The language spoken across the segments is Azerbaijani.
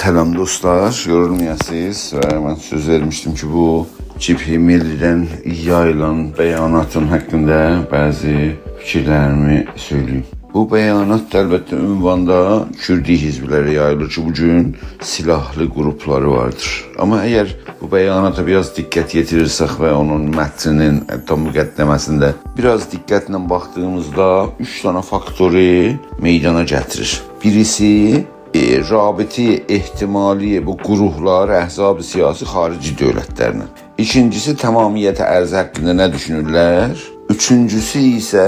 Selam dostlar, yorulmayasınız ve ben söz vermiştim ki bu Cibhi Milli'den yayılan beyanatın hakkında bazı fikirlerimi söyleyeyim. Bu beyanat elbette ünvanda Kürdi hizbləri yayılır ki bugün silahlı grupları vardır. Ama eğer bu beyanata biraz dikkat yetirirsek ve onun metninin hatta müqəddəməsində biraz dikkatle baktığımızda 3 tane faktörü meydana getirir. Birisi rabiti ihtimali bu gruplar, əhzab-ı siyasi xarici dövlətlərlə. İkincisi tamamiyyəti ərz haqqında nə düşünürlər? Üçüncüsü isə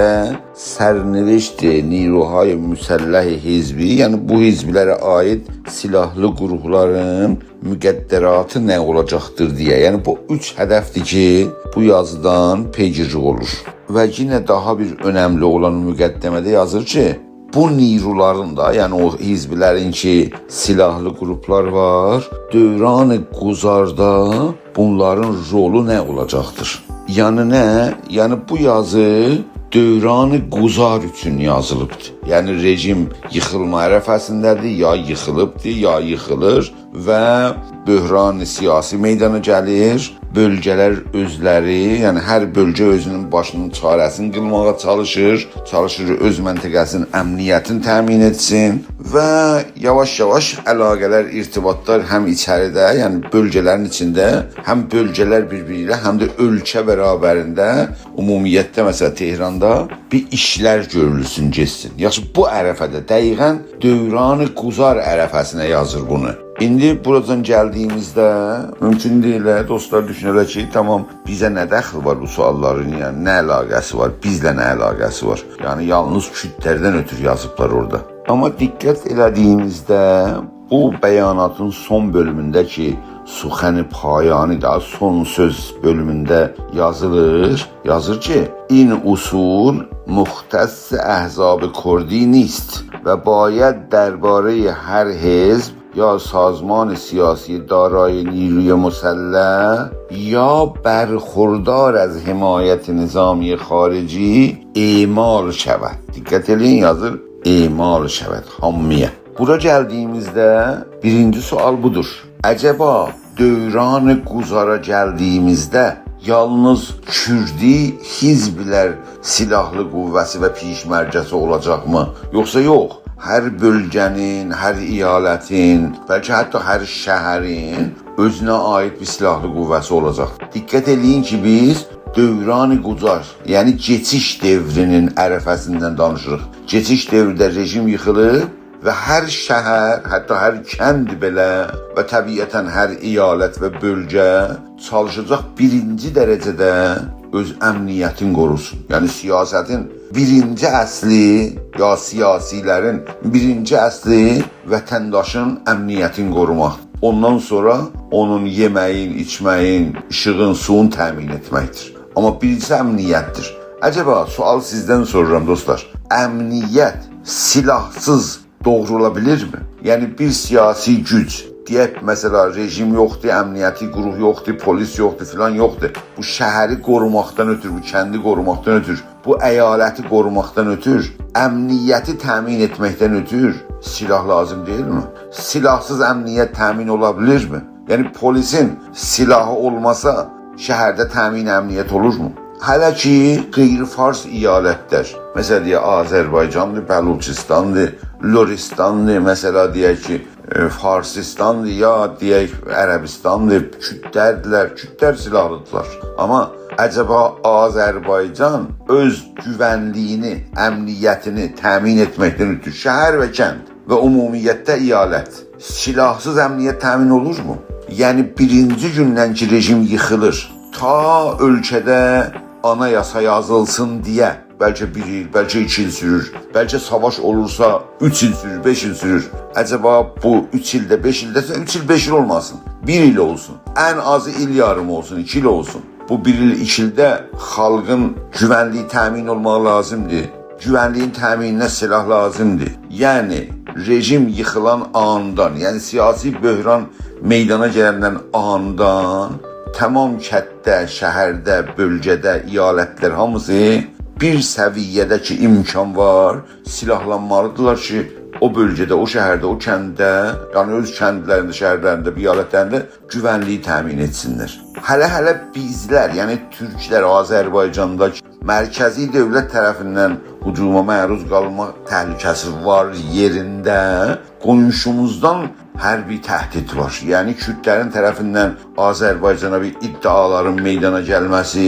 sərnişti niruhay müsəlləh hizbi, yəni bu hizblərə aid silahlı qrupların müqəddəratı nə olacaqdır deyə. Yəni bu üç hədəfdir ki, bu yazıdan peygiri olur. Və yenə daha bir önəmli olan müqəddəmədə yazır ki, bu niruların da, yəni o hizblərin ki silahlı qruplar var, dövran-ı quzarda bunların rolu nə olacaqdır? Yəni nə? Yəni bu yazı dövran-ı quzar üçün yazılıbdır. Yəni rejim yıxılma ərəfəsindədir, ya yıxılıbdır, ya yıxılır və böhran-ı siyasi meydana gəlir. Bölgələr özləri, yəni hər bölgə özünün başının çarəsini qılmağa çalışır öz məntəqəsinin əmniyyətini təmin etsin və yavaş-yavaş əlaqələr, irtibatlar həm içəridə, yəni bölgələrin içində, həm bölgələr bir-biri ilə, həm də ölkə bərabərində, ümumiyyətdə məsələn Tehranda bir işlər görülsün, geçsin. Yaxşı, bu ərəfədə dəqiqən dövran-ı quzar ərəfəsinə yazır bunu. İndi buradan gəldiyimizdə mümkün deyil, dostlar düşünürlər ki, tamam, bizə nə dəxil var bu sualların, yəni nə əlaqəsi var, bizlə nə əlaqəsi var? Yəni yalnız kütlərdən ötürü yazıblar orada. Amma diqqət elədiyimizdə bu bəyanatın son bölümündə ki, Suxəni Payani da son söz bölümündə yazır ki, in usul muxtəs əhzab kurdi نیست و باید درباره هر حزب یا سازمان سیاسی دارای نیروی مسلح یا برخوردار از حمایت نظامی خارجی اعمال شود. Dikkat edin, yazır emal şəvət, hammiyə. Bura gəldiyimizdə birinci sual budur. Acaba dövran-ı quzara gəldiyimizdə yalnız Kürdi hizblər silahlı qüvvəsi və pişmərcəsi olacaqmı? Yoxsa yox? Hər bölgənin, hər iyalətin, bəlkə hətta hər şəhərin özünə aid bir silahlı qüvvəsi olacaq. Diqqət eləyin ki, biz dövran-ı quzar, yəni geçiş devrinin ərəfəsindən danışırıq. Geçiş devrdə rejim yıxılıb və hər şəhər, hətta hər kənd belə və təbiətən hər iyalət və bölgə çalışacaq birinci dərəcədə öz əmniyyətin qorusun. Yəni siyasətin birinci əsli, ya siyasilərin birinci əsli vətəndaşın əmniyyətini qorumaq. Ondan sonra onun yeməyin, içməyin, işığın, suyun təmin etməkdir. Amma birincisi əmniyyətdir. Acaba sual sizdən soruram dostlar. Əmniyyət silahsız doğrula bilirmi? Yəni bir siyasi güc, deyək məsələ rejim yoxdur, əmniyyəti quruq yoxdur, polis yoxdur, filan yoxdur. Bu şəhəri qorumaqdan ötür, bu kəndi qorumaqdan ötür, bu əyaləti qorumaqdan ötür, əmniyyəti təmin etməkdən ötür silah lazım deyilmi? Silahsız əmniyyət təmin ola bilirmi? Yəni polisin silahı olmasa şəhərdə təmin əmniyyət olurmu? Hələ ki qeyri-fars iyalətlər, məsələn deyək Azərbaycandır, Bəluçistandır, Loristandır, məsələ deyək ki Farsistandır, ya deyək Ərəbistandır, Kürdlərdirlər, Kürdlər silahlıdırlar. Amma acaba Azərbaycan öz güvənliyini, əmniyyətini təmin etməkdən ötürü şəhər və kənd və ümumiyyətdə iyalət silahsız əmniyyət təmin olurmu? Yəni birinci gündən ki rejim yıxılır, ta ölkədə anayasa yazılsın deyə bəlkə 1 il, bəlkə 2 il sürür, bəlkə savaş olursa 3 il sürür, 5 il sürür. Acaba bu 3 ildə, 5 ildəsə 3 il, 5 il olmasın, 1 il olsun, ən azı il yarım olsun, 2 il olsun. Bu 1 il, 2 ildə xalqın güvənliyi təmin olmaq lazımdır. Güvənliyin təmininə silah lazımdır. Yəni rejim yıxılan andan, yəni siyasi böhran meydana gələndən andan tamam kətdə, şəhərdə, bölgədə, iyalətlər hamısı bir səviyyədə ki imkan var, silahlanmalıdırlar ki, o bölgədə, o şəhərdə, o kəndə, yəni öz kəndlərində, şəhərlərində, vilayətlərində güvənliyi təmin etsinlər. Hələ bizlər, yəni türklər Azərbaycanda mərkəzi dövlət tərəfindən hücuma məruz qalma təhlükəsi var yerində, qonşumuzdan hərbi təhdid var. Yəni Kürdlərin tərəfindən Azərbaycana bir iddiaların meydana gəlməsi,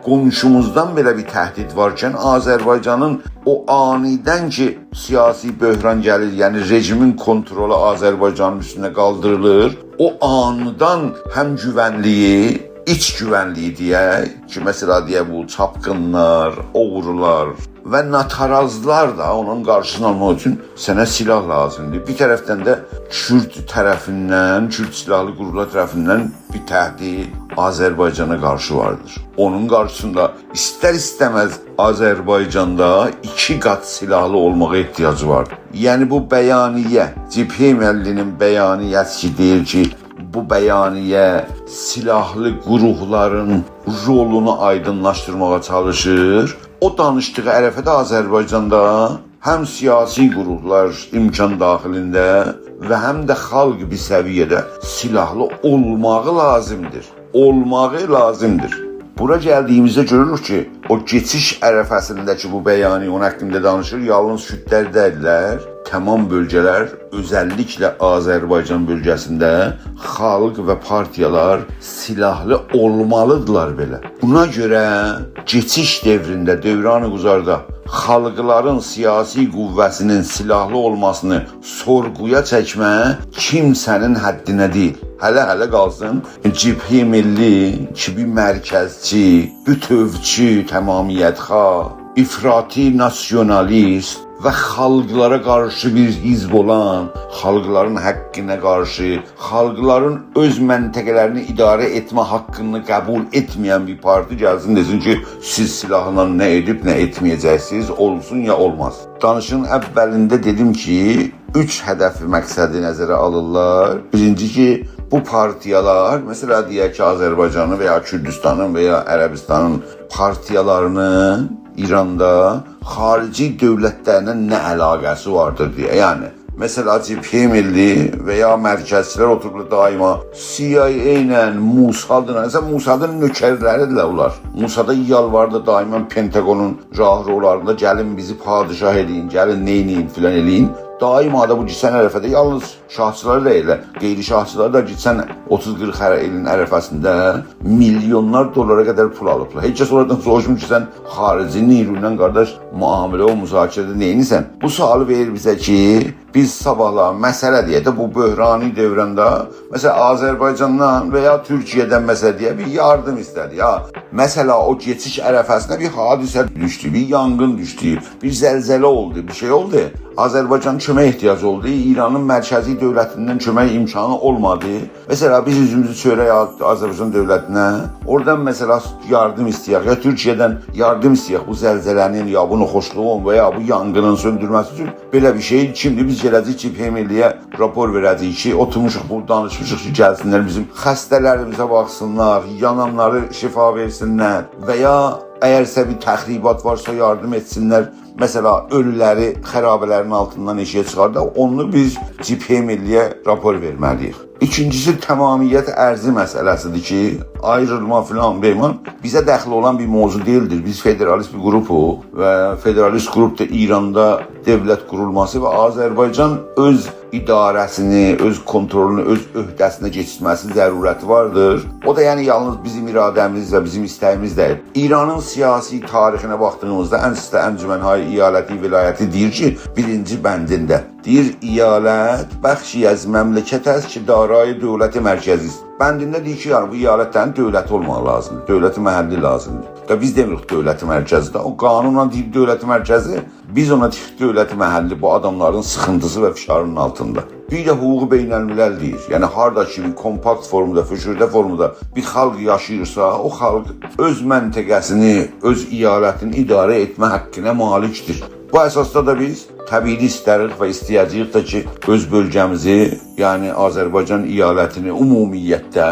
qonşumuzdan belə bir təhdid varkən Azərbaycanın o anidən ki siyasi böhran gəlir, yəni rejimin kontrolu Azərbaycanın üstünə qaldırılır, o andan həm güvənliyi, iç güvənliyi deyək ki, məsələ deyək bu çapqınlar, oğrular və natarazlar da onun qarşısını almaq üçün sənə silah lazımdır. Bir tərəfdən də Kürd tərəfindən, Kürd silahlı qurumlar tərəfindən bir təhdid Azərbaycana qarşı vardır. Onun qarşısında istər-istəməz Azərbaycanda 2 qat silahlı olmağa ehtiyacı vardır. Yəni bu bəyaniyyə, Cibhə Millinin bəyaniyəsi ki, deyir ki, bu bəyaniyyə silahlı qurumların rolunu aydınlaşdırmağa çalışır. O danışdığı ərəfədə Azərbaycanda həm siyasi qurumlar imkan daxilində və həm də xalq bir səviyyədə silahlı olmağı lazımdır. Bura gəldiyimizdə görürük ki, o keçiş ərəfəsindəki bu bəyaniyyə onun haqqında danışır, yalnız Kürdlər deyirlər, tamam bölgələr, özəlliklə Azərbaycan bölgəsində xalq və partiyalar silahlı olmalıdırlar belə. Buna görə keçiş dövründə, dövran-ı quzarda xalqların siyasi qüvvəsinin silahlı olmasını sorğuya çəkmə kimsənin həddinə deyil. Hələ qalsın Cibhə Milli ki, bir mərkəzçi, bütövçü, tamamiyyətxah, ifrati nasyonalist və xalqlara qarşı bir hizb olan, xalqların haqqına qarşı, xalqların öz məntəqələrini idarə etmə haqqını qəbul etməyən bir parti gəlsin desin ki, siz silahla nə edib, nə etməyəcəksiniz, olsun ya olmaz. Danışın əvvəlində dedim ki, 3 hədəfi məqsədi nəzərə alırlar. Birinci ki, bu partiyalar, mesela deyək ki, Azərbaycanın və ya Kürdistanın və ya Ərəbistanın partiyalarının İranda xarici dövlətlərlə nə əlaqəsi vardır deyə. Yəni, mesela Cibhə Milli və ya mərkəzçilər otururlar daima CIA ilə, Musadın nökərləridirlər onlar. Musada yalvardı daima Pentagonun rahrolarında gəlin bizi padişah eləyin, gəlin neyləyin filan eləyin. Daima da bu gitsən ərəfədə yalnız şahçıları da elə, qeyri-şahçıları da gitsən 30-40 ilin ərəfəsində milyonlar dollara qədər pul alıblar. Heç kəs oradan soruşmur ki, sən xarici neyrulə qardaş müamilə o müzakirədə neyinisən? Bu sualı verir bizə ki, biz sabahla məsələ deyə də bu böhrani dövrəndə məsələn Azərbaycandan və ya Türkiyədən məsələ deyə bir yardım istədi. Ya məsələ o keçiş ərəfəsində bir hadisə düşdü, bir yanğın düşdü, bir zəlzələ oldu, bir şey oldu. Azərbaycan kömək ehtiyacı oldu. İranın mərkəzi dövlətindən kömək imkanı olmadı. Mesela biz üzümüzü çörək Azərbaycan dövlətinə, oradan mesela yardım istəyək ya Türkiyədən yardım istəyək bu zəlzələnin ya bu noxoşluğun və ya bu yanğının söndürməsi üçün belə bir şey. Şimdi biz gələcək Cibhə Milliyə rapor verəcəyik ki, oturmuşuq bu danışmışıq ki, gəlsinlər bizim xəstələrimizə baxsınlar, yananları şifa versinlər və ya əgərsə bir təxribat varsa yardım etsinlər. Mesela ölüləri xərabələrin altından eşiyə çıxarda onu biz Cibhə Milliyə rapor verməliyik. İkincisi tamamiyyət ərzi məsələsidir ki, ayrılma filan beyman bizə dəxil olan bir mövzu deyildir. Biz federalist bir qrupuq və federalist qrupda İranda dövlət qurulması və Azərbaycan öz idarəsini, öz kontrolünü, öz öhdəsinə keçirməsi zərurəti vardır. O da yəni yalnız bizim iradəmiz və bizim istəyimiz deyil. İranın siyasi tarixinə baxdığımızda Ənsüstə Əncümənhay İyaləti vilayəti deyir ki, birinci bəndində deyir, iyalət bəxşi az məmləkət əz ki, darai dövləti mərkəzidir. Bəndində deyir ki, yəni bu iyalətlərin dövləti olmaq lazımdır, dövləti məhəlli lazımdır. Da biz demirik dövləti mərkəzidir. O qanunla deyir dövləti mərkəzi, biz ona deyir dövləti məhəlli bu adamların sıxıntısı və fişarının altında. Bir də hüquqi beynəlmiləl deyir. Yəni harda ki bir kompakt formada, füşürdə formada bir xalq yaşayırsa, o xalq öz məntəqəsini, öz iyalətini idarə etmə haqqına malikdir. Bu əsasda da biz təbii istərik və istəyəcəyik də ki, öz bölgəmizi, yəni Azərbaycan iyalətini ümumiyyətdə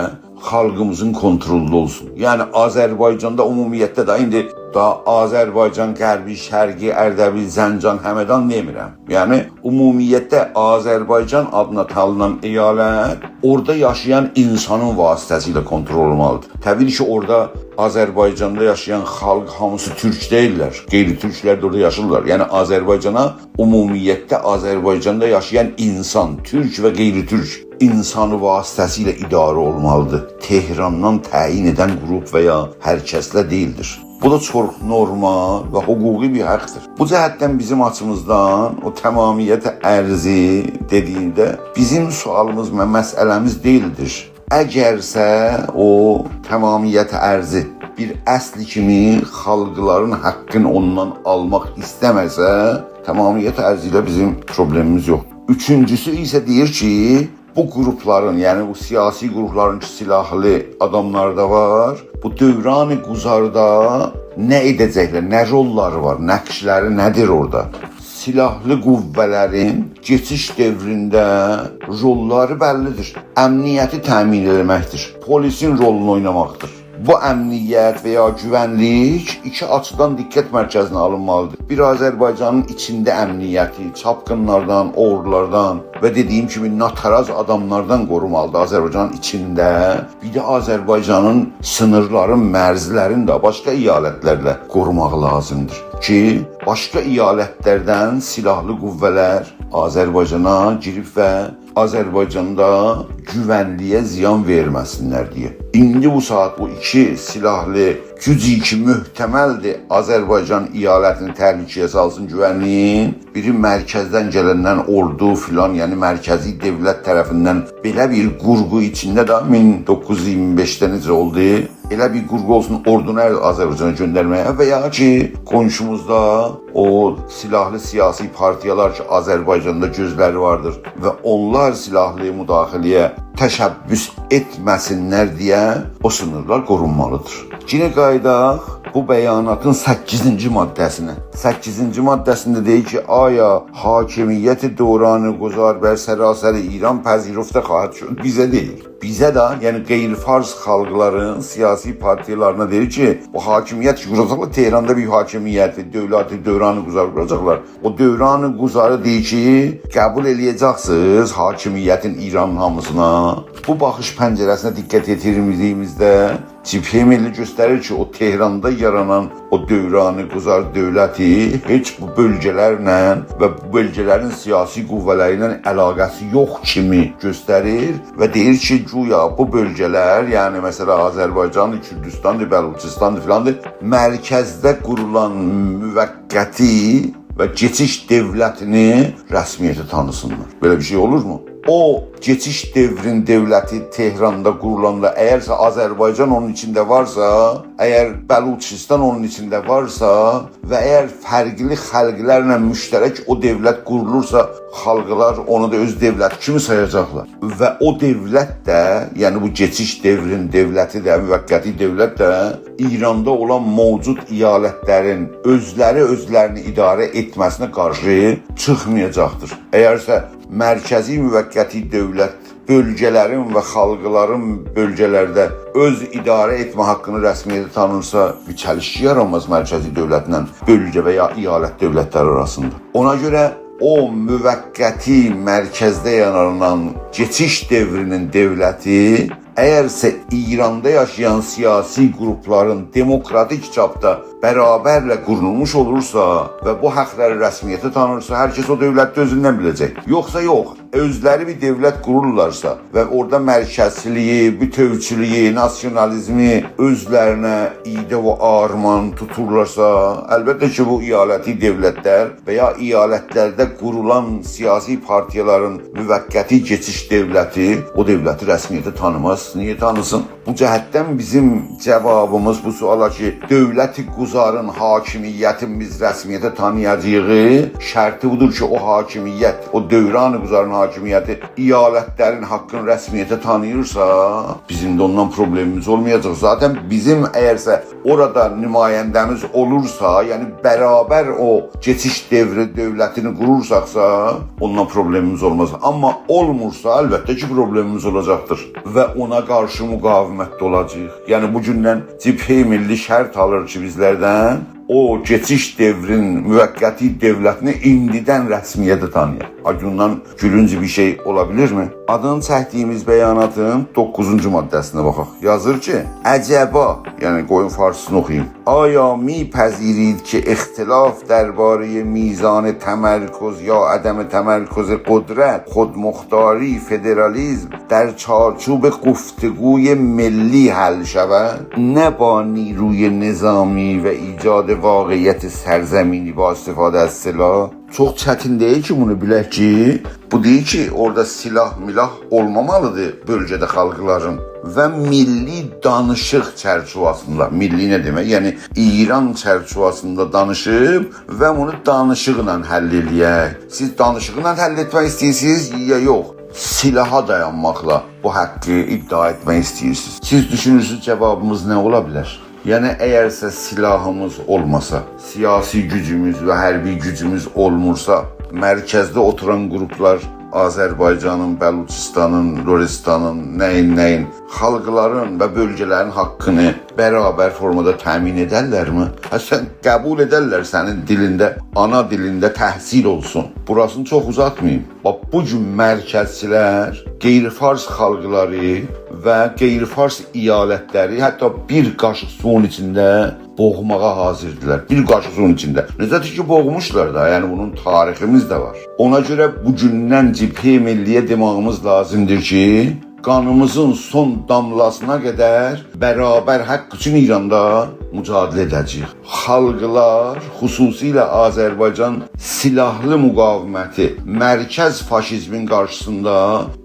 xalqımızın kontrolunda olsun. Yəni Azərbaycanda ümumiyyətdə də indi Da Azərbaycan, Qərbi, Şərqi, Ərdəbil, Zəncan, Həmədan demirəm. Yəni ümumiyyətlə Azərbaycan adına tanınan eyalət orada yaşayan insanın vasitəsilə kontrol olmalıdır. Təbii ki, orada Azərbaycanda yaşayan xalq hamısı türk deyirlər. Qeyri-türklər də orada yaşayırlar. Yəni Azərbaycana ümumiyyətlə Azərbaycanda yaşayan insan, türk və qeyri-türk insanı vasitəsilə idarə olmalıdır. Tehrandan təyin edən qrup və ya hər kəslə deyildir. Bu da çox normal və hüquqi bir haqqdır. Bu cəhətdən bizim açımızdan o tamamiyyət ərzi dediyində bizim sualımız və məsələmiz deyildir. Əgərsə o tamamiyyət ərzi bir əsli kimi xalqların haqqını ondan almaq istəməsə, tamamiyyət ərzi ilə bizim problemimiz yoxdur. Üçüncüsü isə deyir ki, bu qrupların, yəni bu siyasi qrupların ki, silahlı adamlar da var. Bu dövran-ı quzarda nə edəcəklər, nə rolları var, nəqşləri nədir orada? Silahlı qüvvələrin keçiş dövründə rolları bəllidir. Əmniyyəti təmin etməkdir. Polisin rolunu oynamaqdır. Bu əmniyyət və ya güvənlik iki açıdan diqqət mərkəzinə alınmalıdır. Bir Azərbaycanın içində əmniyyəti, çapqınlardan, oğrulardan və dediyim kimi nataraz adamlardan qorumalıdır Azərbaycanın içində. Bir də Azərbaycanın sınırların, mərzlərini də başqa əyalətlərlə qorumaq lazımdır ki, başqa əyalətlərdən silahlı qüvvələr Azərbaycana girib və Azərbaycanda güvənliyə ziyan verməsinlər deyə. İndi bu saat bu iki silahlı güc ki möhtəməldir Azərbaycan əyalətini təhlükəyə salsın güvənliyin. Biri mərkəzdən gələndən ordu filan, yəni mərkəzi dövlət tərəfindən belə bir qurğu içində də 1925-də necə oldu? Elə bir qurğu olsun ordunu Azərbaycana göndərməyə və ya ki qonşumuzda o silahlı siyasi partiyalar ki Azərbaycanda gözləri vardır və onlar silahlı müdaxiləyə təşəbbüs etməsinlər deyə o sınırlar qorunmalıdır. Yine qaydaq bu bəyanatın 8-ci maddəsinə. 8-ci maddəsində deyir ki, aya hakimiyyəti dövranı quzar bər sərasəri İran pəzirufdə xahat şud. Bizə deyil. Bizə də, yəni qeyri-fars xalqların siyasi partiyalarına deyir ki, bu hakimiyyət ki quracaqlar, Tehranda bir hakimiyyəti, dövləti, dövranı quzar quracaqlar. O dövranı quzarı deyir ki, qəbul eləyəcəksiniz hakimiyyətin İranın hamısına. Bu baxış pəncərəsinə diqqət yetirmədiyimizdə Cibhə Milli göstərir ki, o Tehranda yaranan o dövranı quzar dövləti heç bu bölgələrlə və bu bölgələrin siyasi qüvvələri ilə əlaqəsi yox kimi göstərir və deyir ki, güya bu bölgələr, yəni məsələn Azərbaycan, Kürdistan, Bəluçistan filandır, mərkəzdə qurulan müvəqqəti və keçiş dövlətini rəsmiyyətə tanısınlar. Belə bir şey olurmu? O geçiş devrin dövləti Tehranda qurulanda əgərsə Azərbaycan onun içində varsa, əgər Bəluçistan onun içində varsa və əgər fərqli xalqlarla müştərək o dövlət qurulursa, xalqlar onu da öz dövlət kimi sayacaqlar. Və o dövlət də, yəni bu geçiş devrin dövləti də, müvəqqəti dövlət də İranda olan mövcud əyalətlərin özlərini idarə etməsinə qarşı çıxmayacaqdır. Əgərsə mərkəzi müvəqqəti dövlət bölgələrin və xalqların bölgələrdə öz idarə etmə haqqını rəsmiyyətə tanınsa, bir çəlişki yaranmaz mərkəzi dövlətlə bölgə və ya əyalət dövlətləri arasında. Ona görə o müvəqqəti mərkəzdə yaranan geçiş devrinin dövləti əgərsə İranda yaşayan siyasi qrupların demokratik çapda bərabərlə qurulmuş olursa və bu haqları rəsmiyyətə tanırsa, hər kəs o dövlətdə özündən biləcək. Yoxsa yox, özləri bir dövlət qururlarsa və orada mərkəzçiliyi, bütövçiliyi, nasionalizmi özlərinə idə və arman tuturlarsa, əlbəttə ki, bu iyaləti dövlətlər və ya iyalətlərdə qurulan siyasi partiyaların müvəqqəti keçiş dövləti o dövləti rəsmiyyətə tanımaz. Niyə tanısın? Bu cəhətdən bizim cavabımız bu suala ki, dövləti quzarın hakimiyyətin biz rəsmiyyətə tanıyacağı şərti budur ki, o hakimiyyət, o dövran-ı quzarın hakimiyyəti əyalətlərin haqqını rəsmiyyətə tanıyırsa, bizim də ondan problemimiz olmayacaq. Zaten bizim əgərsə orada nümayəndəmiz olursa, yəni bərabər o keçiş devri dövlətini qurursaqsa, ondan problemimiz olmaz. Amma olmursa, əlbəttə ki, problemimiz olacaqdır və ona qarşı müqavimətdə olacaq. Yəni bu gündən Cibhə Milli şərt alır ki, bizlərdən o geçiş devrin müvəqqəti dövlətini indidən rəsmiyyətə tanıyır. Bundan gülünc bir şey olabilirmi? Adını çəkdiyimiz bəyanatın 9-cu maddəsinə baxaq. Yazır ki, əcəba, yəni qoyun farsını oxuyayım. Aya میپذیرید که اختلاف درباره میزان تمرکز یا عدم تمرکز قدرت، خودمختاری، فدرالیسم در چارچوب گفتگوی ملی حل شود، نه با نیروی نظامی و ایجاد واقعیت سرزمینی با استفاده از سلاح. Çox çətin deyil ki, bunu bilək ki, bu deyil ki, orada silah olmamalıdır bölgədə xalqların və milli danışıq çərçivəsində. Milli nə demək? Yəni İran çərçivəsində danışıb və bunu danışıqla həll eləyək. Siz danışıqla həll etmək istəyirsiniz ya yox? Silaha dayanmaqla bu haqqı iddia etmək istəyirsiniz. Siz düşünürsünüz cavabımız nə ola bilər? Yəni əgərsə silahımız olmasa, siyasi gücümüz və hərbi gücümüz olmursa, mərkəzdə oturan qruplar Azərbaycanın, Bəluçistanın, Lorestanın, nəyin, xalqların və bölgələrin haqqını bərabər formada təmin edərlərmi? Sən qəbul edərlər sənin dilində, ana dilində təhsil olsun. Burasını çox uzatmayayım. Bax, bu gün mərkəzçilər qeyri-fars xalqları və qeyri-fars əyalətləri hətta bir qaşıq suyun içində boğmağa hazırdılar. Bir qaşıq suyun içində. Necədir ki, boğmuşlar da, yəni bunun tariximiz də var. Ona görə bugündən Cibhə Milliyə demağımız lazımdır ki, qanımızın son damlasına qədər bərabər haqq üçün İranda mücadilə edəcəyik. Xalqlar, xüsusilə Azərbaycan silahlı müqaviməti mərkəz faşizmin qarşısında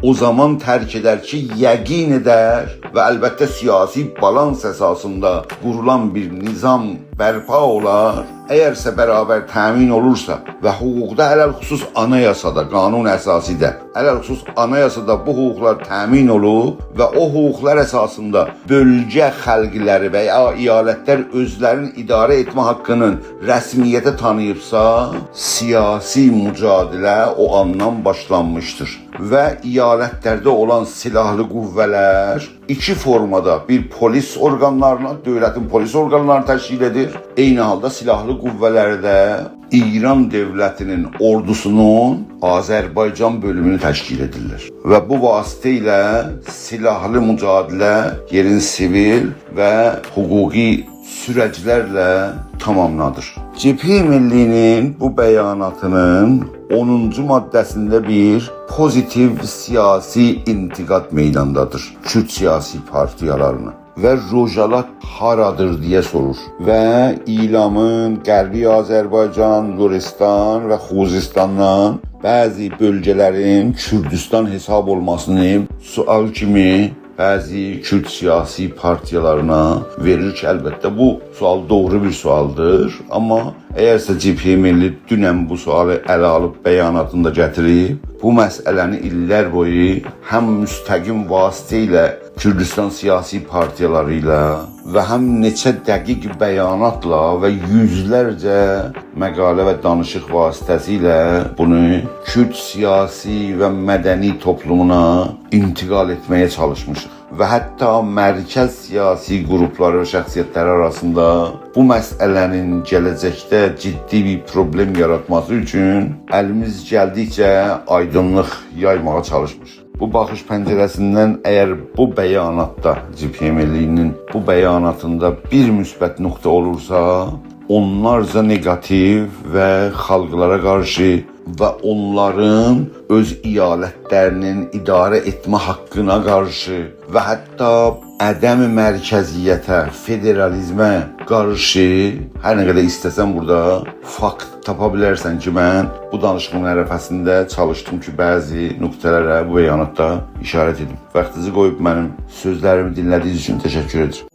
o zaman tərk edər ki, yəqin edər və əlbəttə siyasi balans əsasında qurulan bir nizam bərpa olar. Əgərsə bərabər təmin olursa və hüquqda ələlxüsus anayasada, qanun əsasidə, ələlxüsus anayasada bu hüquqlar təmin olub və o hüquqlar əsasında bölgə xalqları və ya əyalətlər özlərinin idarə etmə haqqının rəsmiyyətə tanıyıbsa, siyasi mücadilə o andan başlanmışdır. Və əyalətlərdə olan silahlı qüvvələr iki formada bir polis orqanlarına, dövlətin polis orqanlarını təşkil edir. Eyni halda silahlı qüvvələrdə İran dövlətinin ordusunun Azərbaycan bölümünü təşkil edirlər. Və bu vasitə ilə silahlı mücadilə yerin sivil və hüquqi sürəclərlə tamamlanır. Cibhə Millinin bu bəyanatının 10-cu maddəsində bir pozitiv siyasi intiqad meydandadır Kürd siyasi partiyalarına və Rojalat haradır deyə sorur və İlamın Qərbi Azərbaycan, Lorestan və Xuzistandan bəzi bölgələrin Kürdistan hesab olmasını sual kimi bəzi Kürd siyasi partiyalarına verir ki, əlbəttə bu sual doğru bir sualdır. Amma əgərsə Cibhə Milli dünən bu sualı ələ alıb bəyanatında gətirib, bu məsələni illər boyu həm müstəqim vasitə ilə Kürdistan siyasi partiyaları ilə və həm neçə dəqiq bəyanatla və yüzlərcə məqalə və danışıq vasitəsilə bunu Kürd siyasi və mədəni toplumuna intiqal etməyə çalışmışıq. Və hətta mərkəz siyasi qrupları və şəxsiyyətləri arasında bu məsələnin gələcəkdə ciddi bir problem yaratması üçün əlimiz gəldikcə aydınlıq yaymağa çalışmışıq. Bu baxış pəncərəsindən əgər bu bəyanatda, Cibhə Millinin bu bəyanatında bir müsbət nöqtə olursa, onlarca negativ və xalqlara qarşı və onların öz əyalətlərinin idarə etmə haqqına qarşı və hətta ədəm mərkəziyyətə, federalizmə qarşı hər nə qədər istəsən burada fakt tapa bilərsən ki, mən bu danışığın ərəfəsində çalışdım ki, bəzi nöqtələrə bu bəyanatda işarət edim. Vaxtınızı qoyub mənim sözlərimi dinlədiyiniz üçün təşəkkür edirəm.